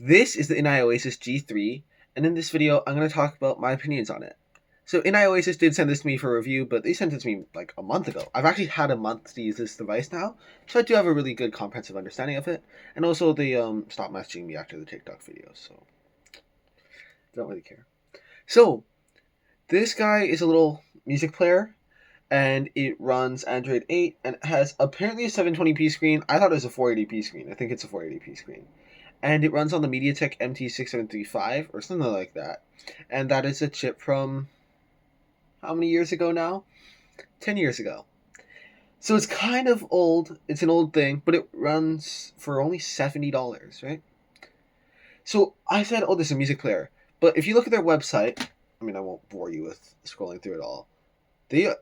This is the NI Oasis G3, and in this video, I'm going to talk about my opinions on it. So NI Oasis did send this to me for review, but they sent it to me like a month ago. I've actually had a month to use this device now, so I do have a really good comprehensive understanding of it. And also, they stopped messaging me after the TikTok videos, so don't really care. So this guy is a little music player, and it runs Android 8, and it has apparently a 720p screen. I thought it was a 480p screen. I think it's a 480p screen. And it runs on the MediaTek MT6735 or something like that. And that is a chip from how many years ago now? 10 years ago. So it's kind of old. It's an old thing, but it runs for only $70, right? So I said, oh, this is a music player. But if you look at their website, I mean, I won't bore you with scrolling through it all. They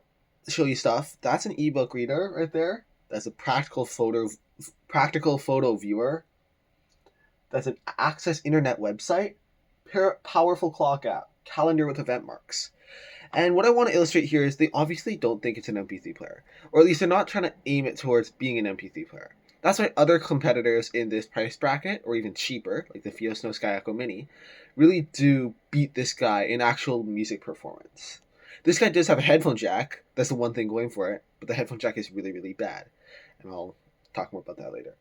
show you stuff. That's an ebook reader right there. That's a practical photo viewer. That's an access internet website, powerful clock app, calendar with event marks. And what I want to illustrate here is they obviously don't think it's an MP3 player, or at least they're not trying to aim it towards being an MP3 player. That's why other competitors in this price bracket, or even cheaper, like the Fio Snow Sky Echo Mini, really do beat this guy in actual music performance. This guy does have a headphone jack. That's the one thing going for it, but the headphone jack is really, really bad. And I'll talk more about that later.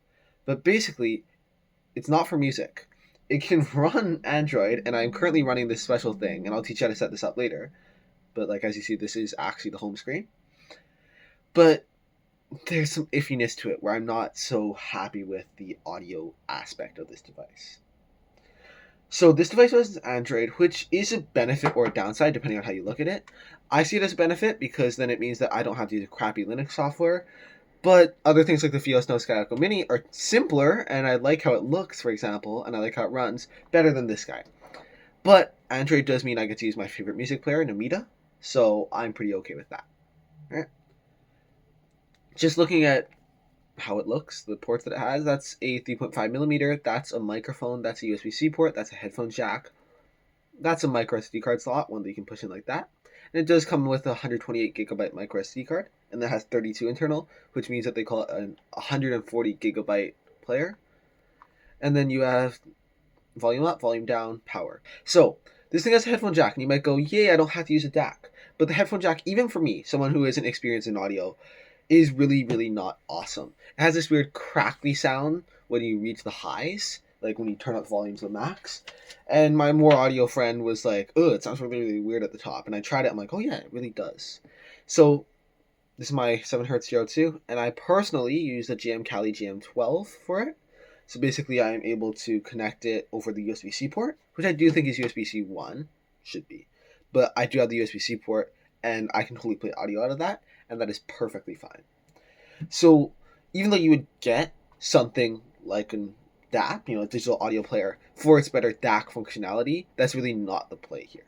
But basically, it's not for music. It can run Android, and I'm currently running this special thing, and I'll teach you how to set this up later. But like as you see, this is actually the home screen. But there's some iffiness to it where I'm not so happy with the audio aspect of this device. So this device runs Android, which is a benefit or a downside depending on how you look at it. I see it as a benefit because then it means that I don't have to use crappy Linux software. But other things like the Fio Snow Sky Echo Mini are simpler, and I like how it looks, for example, and I like how it runs better than this guy. But Android does mean I get to use my favorite music player, Namita, so I'm pretty okay with that. Right? Just looking at how it looks, the ports that it has, that's a 3.5 millimeter, that's a microphone, that's a USB-C port, that's a headphone jack, that's a micro SD card slot, one that you can push in like that. And it does come with a 128 gigabyte micro SD card, and that has 32 internal, which means that they call it a 140 gigabyte player. And then you have volume up, volume down, power. So this thing has a headphone jack, and you might go, yay, I don't have to use a DAC. But the headphone jack, even for me, someone who isn't experienced in audio, is really, really not awesome. It has this weird crackly sound when you reach the highs, like when you turn up volume to the max. And my more audio friend was like, oh, it sounds really, really weird at the top. And I tried it. I'm like, oh, yeah, it really does. So this is my 7Hz Zero 2, and I personally use the GM Kali GM12 for it. So basically, I am able to connect it over the USB-C port, which I do think is USB-C 1, should be. But I do have the USB-C port, and I can totally play audio out of that, and that is perfectly fine. So even though you would get something like a DAP, a digital audio player, for its better DAC functionality, that's really not the play here.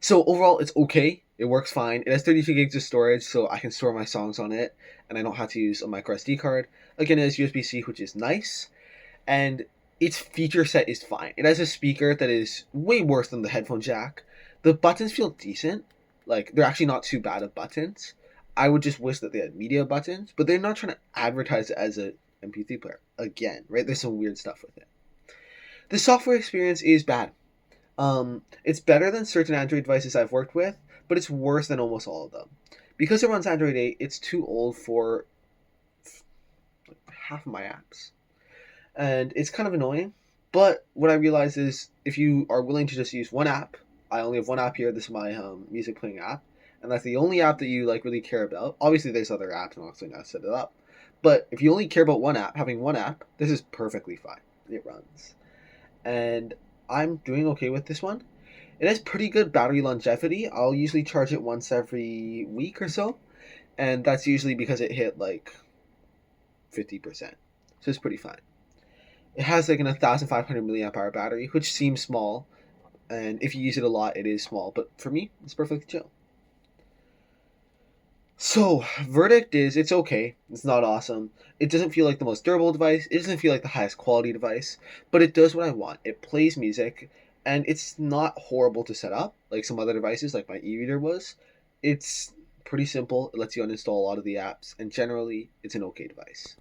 So overall, it's okay. It works fine. It has 32 gigs of storage, so I can store my songs on it, and I don't have to use a micro SD card. Again, it has USB-C, which is nice, and its feature set is fine. It has a speaker that is way worse than the headphone jack. The buttons feel decent. Like, they're actually not too bad of buttons. I would just wish that they had media buttons, but they're not trying to advertise it as a MP3 player. Again, right? There's some weird stuff with it. The software experience is bad. It's better than certain Android devices I've worked with, but it's worse than almost all of them. Because it runs Android 8, it's too old for half of my apps. And it's kind of annoying, but what I realize is if you are willing to just use one app, I only have one app here, this is my music playing app, and that's the only app that you really care about. Obviously there's other apps, and I'll explain how to set it up. But if you only care about one app, having one app, this is perfectly fine. It runs. And I'm doing okay with this one. It has pretty good battery longevity. I'll usually charge it once every week or so, and that's usually because it hit like 50%. So it's pretty fine. It has like an 1,500 milliamp hour battery, which seems small, and if you use it a lot, it is small. But for me, it's perfectly chill. So, verdict is it's okay. It's not awesome. It doesn't feel like the most durable device. It doesn't feel like the highest quality device, but it does what I want. It plays music, and it's not horrible to set up like some other devices, like my e-reader was. It's pretty simple. It lets you uninstall a lot of the apps, and generally, it's an okay device.